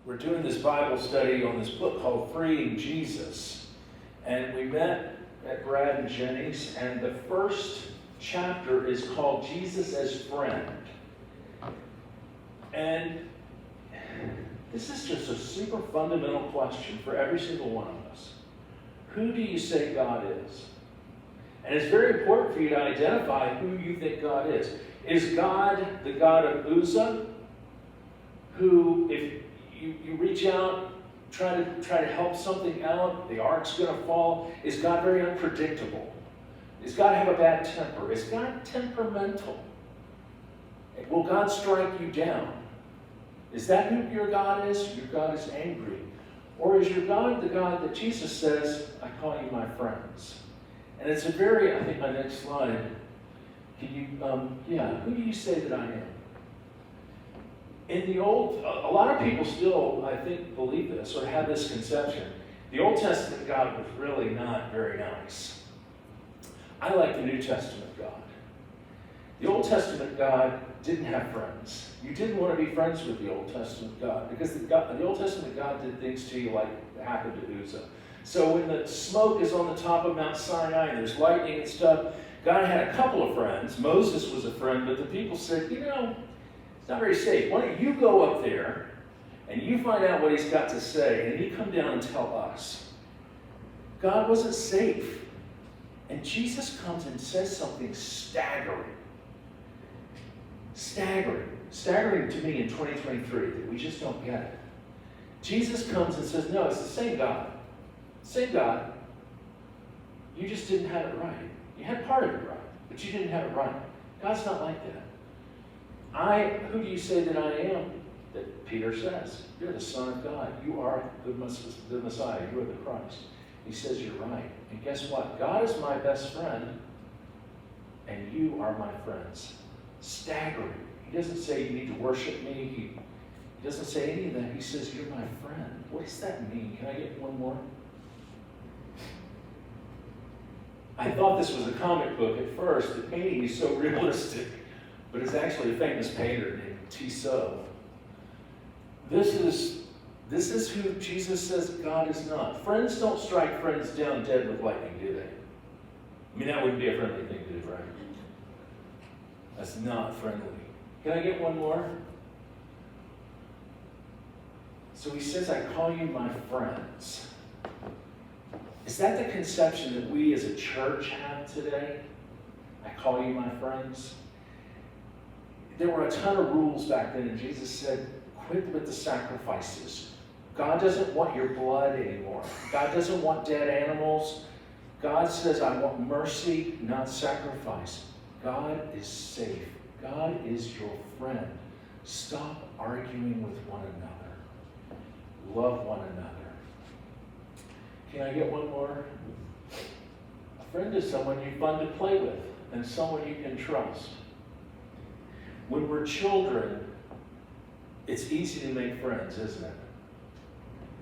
We're doing this Bible study on this book called Freeing Jesus. And we met at Brad and Jenny's, and the first chapter is called Jesus as Friend. And this is just a super fundamental question for every single one of us. Who do you say God is? And it's very important for you to identify who you think God is. Is God the God of Uzzah, who, if you reach out, try to help something out, the ark's going to fall? Is God very unpredictable? Does God have a bad temper? Is God temperamental? Will God strike you down? Is that who your God is? Your God is angry. Or is your God the God that Jesus says, I call you my friends? And it's a very, I think my next slide, can you, who do you say that I am? In the Old, a lot of people still, I think, believe this or have this conception. The Old Testament God was really not very nice. I like the New Testament God. The Old Testament God didn't have friends. You didn't want to be friends with the Old Testament God because the Old Testament God did things to you like happened to Uzzah. So when the smoke is on the top of Mount Sinai and there's lightning and stuff, God had a couple of friends. Moses was a friend, but the people said, it's not very safe. Why don't you go up there and you find out what he's got to say, and you come down and tell us. God wasn't safe. And Jesus comes and says something staggering. Staggering to me in 2023 that we just don't get it. Jesus comes and says, no, it's the same God. Same God. You just didn't have it right. You had part of it right, but you didn't have it right. God's not like that. Who do you say that I am? That Peter says, you're the Son of God. You are the Messiah. You are the Christ. He says you're right. And guess what? God is my best friend, and you are my friends. Staggering. He doesn't say you need to worship me. He doesn't say any of that. He says you're my friend. What does that mean? Can I get one more? I thought this was a comic book at first. The painting is so realistic, but it's actually a famous painter named Tissot. This is who Jesus says God is not. Friends don't strike friends down dead with lightning, do they? I mean, that wouldn't be a friendly thing to do, right? That's not friendly. Can I get one more? So he says, I call you my friends. Is that the conception that we as a church have today? I call you my friends. There were a ton of rules back then, and Jesus said, quit with the sacrifices. God doesn't want your blood anymore. God doesn't want dead animals. God says, I want mercy, not sacrifice. God is safe. God is your friend. Stop arguing with one another. Love one another. Can I get one more? A friend is someone you're fun to play with and someone you can trust. When we're children, it's easy to make friends, isn't it?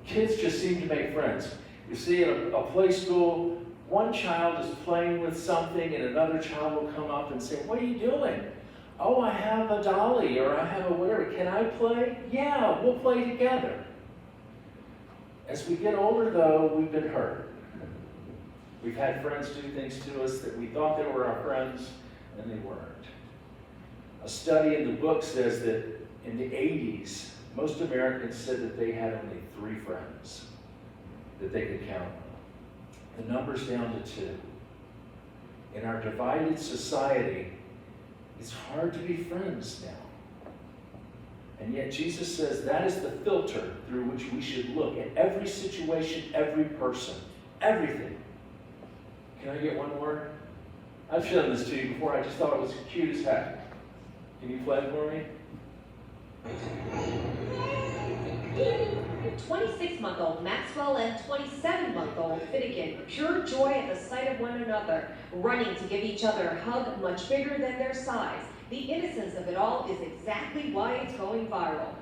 Kids just seem to make friends. You see, in a play school, one child is playing with something and another child will come up and say, what are you doing? Oh, I have a dolly or I have a whatever. Can I play? Yeah, we'll play together. As we get older, though, we've been hurt. We've had friends do things to us that we thought they were our friends, and they weren't. A study in the book says that in the 80s, most Americans said that they had only 3 friends that they could count on. The number's down to 2. In our divided society, it's hard to be friends now. And yet Jesus says that is the filter through which we should look at every situation, every person, everything. Can I get one more? I've shown this to you before. I just thought it was cute as heck. Can you play it for me? The 26-month-old Maxwell and 27-month-old Finnegan, pure joy at the sight of one another, running to give each other a hug much bigger than their size. The innocence of it all is exactly why it's going viral.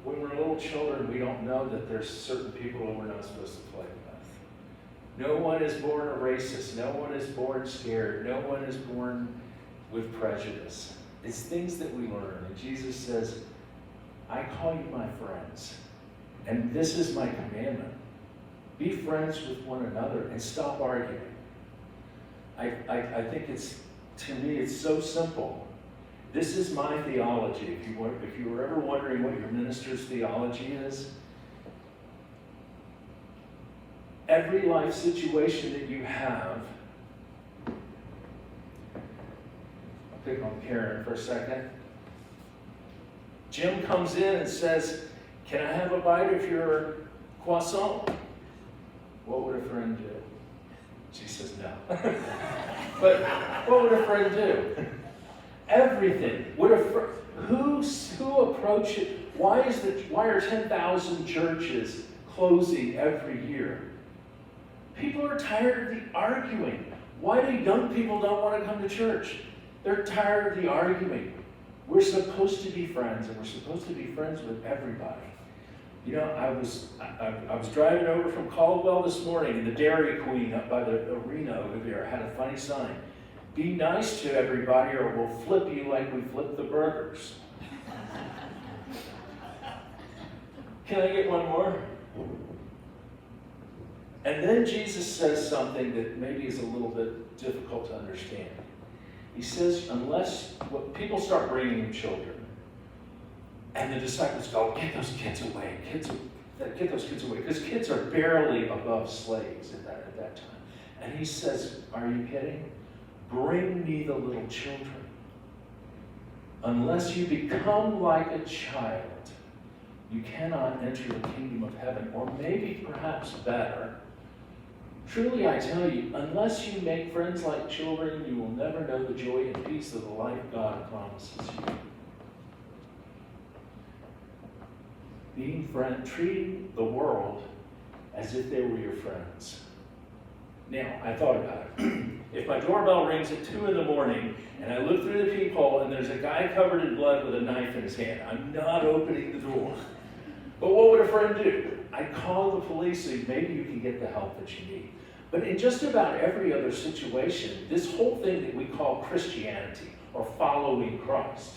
When we're little children, we don't know that there's certain people who we're not supposed to play with. No one is born a racist. No one is born scared. No one is born with prejudice. It's things that we learn. And Jesus says, I call you my friends. And this is my commandment. Be friends with one another and stop arguing. I think to me, it's so simple. This is my theology. If you were ever wondering what your minister's theology is, every life situation that you have, pick on Karen for a second. Jim comes in and says, can I have a bite of your croissant? What would a friend do? She says no. But what would a friend do? Everything. Who approach it? Why are 10,000 churches closing every year? People are tired of the arguing. Why do young people don't want to come to church? They're tired of the arguing. We're supposed to be friends, and we're supposed to be friends with everybody. You know, I was driving over from Caldwell this morning, and the Dairy Queen up by the arena over there had a funny sign. Be nice to everybody or we'll flip you like we flip the burgers. Can I get one more? And then Jesus says something that maybe is a little bit difficult to understand. He says, people start bringing him children, and the disciples go, get those kids away, get those kids away, because kids are barely above slaves at that time. And he says, are you kidding? Bring me the little children. Unless you become like a child, you cannot enter the kingdom of heaven. Or maybe perhaps better, truly I tell you, unless you make friends like children, you will never know the joy and peace of the life God promises you. Treating the world as if they were your friends. Now, I thought about it. If my doorbell rings at 2 in the morning and I look through the peephole and there's a guy covered in blood with a knife in his hand, I'm not opening the door. But what would a friend do? I'd call the police so maybe you can get the help that you need. But in just about every other situation, this whole thing that we call Christianity or following Christ,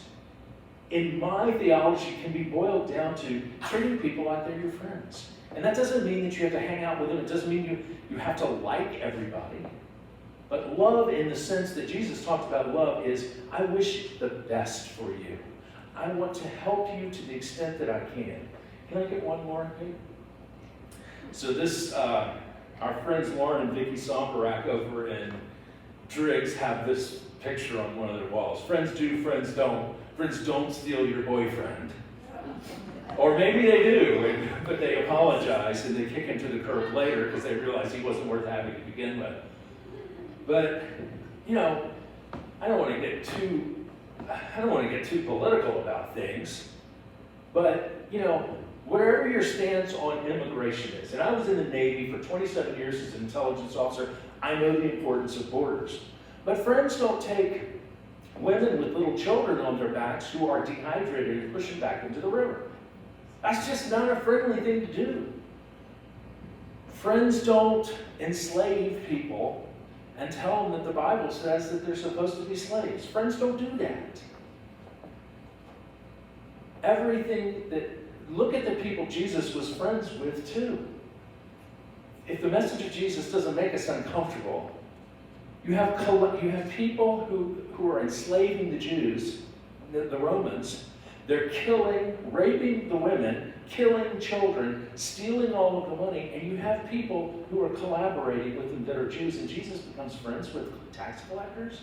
in my theology can be boiled down to treating people like they're your friends. And that doesn't mean that you have to hang out with them. It doesn't mean you have to like everybody. But love, in the sense that Jesus talked about love, is I wish the best for you. I want to help you to the extent that I can. Can I get one more? So this, our friends Lauren and Vicky Somperak over in Driggs have this picture on one of their walls. Friends do, friends don't. Friends don't steal your boyfriend. Or maybe they do, but they apologize and they kick him to the curb later because they realize he wasn't worth having to begin with. But, you know, I don't want to get too political about things, but, you know, wherever your stance on immigration is, and I was in the Navy for 27 years as an intelligence officer, I know the importance of borders. But friends don't take women with little children on their backs who are dehydrated and push them back into the river. That's just not a friendly thing to do. Friends don't enslave people and tell them that the Bible says that they're supposed to be slaves. Friends don't do that. Look at the people Jesus was friends with too. If the message of Jesus doesn't make us uncomfortable, you have people who are enslaving the Jews, the Romans. They're raping the women, killing children, stealing all of the money, and you have people who are collaborating with them that are Jews, and Jesus becomes friends with tax collectors?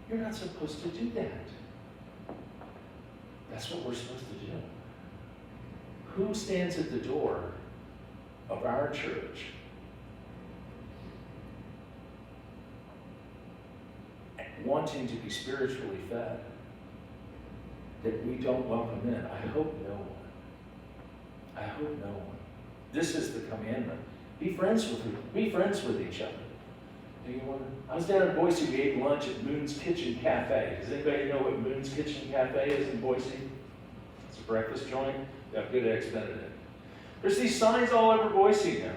You're not supposed to do that. That's what we're supposed to do. Who stands at the door of our church wanting to be spiritually fed that we don't welcome in? I hope no one. I hope no one. This is the commandment. Be friends with each other. I was down in Boise. We ate lunch at Moon's Kitchen Cafe. Does anybody know what Moon's Kitchen Cafe is in Boise? It's a breakfast joint. They have good eggs Benedict. There's these signs all over Boise now.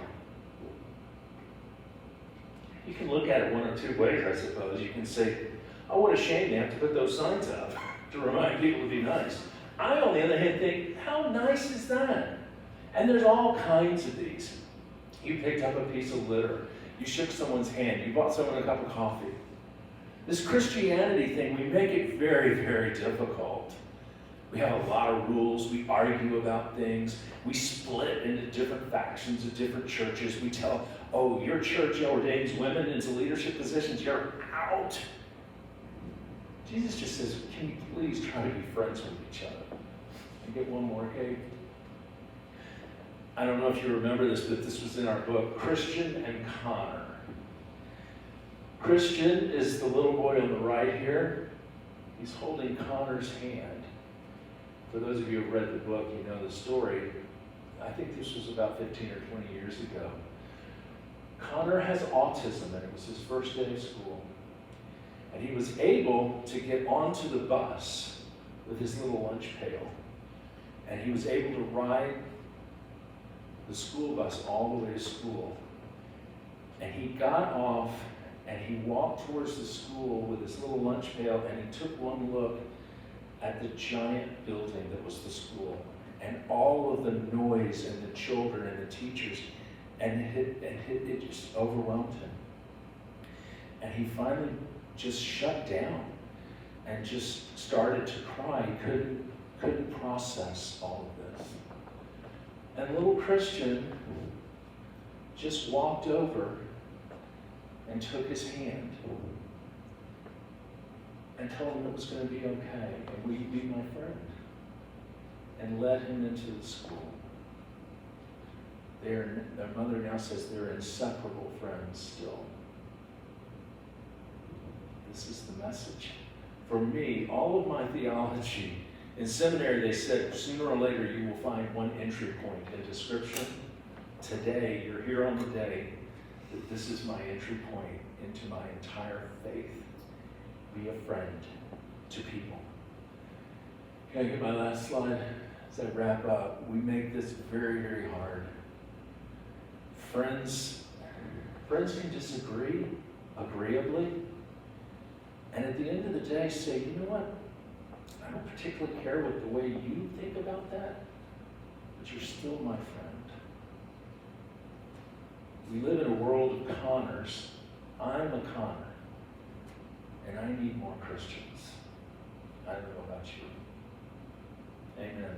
You can look at it one of two ways, I suppose. You can say, oh, what a shame they have to put those signs up. to remind people to be nice. I, on the other hand, think, how nice is that? And there's all kinds of these. You picked up a piece of litter. You shook someone's hand. You bought someone a cup of coffee. This Christianity thing, we make it very, very difficult. We have a lot of rules. We argue about things. We split into different factions of different churches. We tell, oh, your church ordains women into leadership positions. You're out. Jesus just says, can you please try to be friends with each other? And get one more, okay? I don't know if you remember this, but this was in our book, Christian and Connor. Christian is the little boy on the right here. He's holding Connor's hand. For those of you who have read the book, you know the story. I think this was about 15 or 20 years ago. Connor has autism, and it was his first day of school. And he was able to get onto the bus with his little lunch pail. And he was able to ride the school bus all the way to school. And he got off and he walked towards the school with his little lunch pail, and he took one look at the giant building that was the school and all of the noise and the children and the teachers, and it just overwhelmed him. And he finally just shut down and just started to cry. He couldn't process all of this. And little Christian just walked over and took his hand and told him it was going to be okay, and will you be my friend? And led him into the school. Their mother now says they're inseparable friends still. This is the message. For me, all of my theology, in seminary they said sooner or later you will find one entry point into Scripture. Today, you're here on the day that this is my entry point into my entire faith. Be a friend to people. Can I get my last slide as I wrap up? We make this very, very hard. Friends can disagree agreeably. And at the end of the day, say, you know what? I don't particularly care what the way you think about that, but you're still my friend. We live in a world of Connors. I'm a Connor, and I need more Christians. I don't know about you. Amen.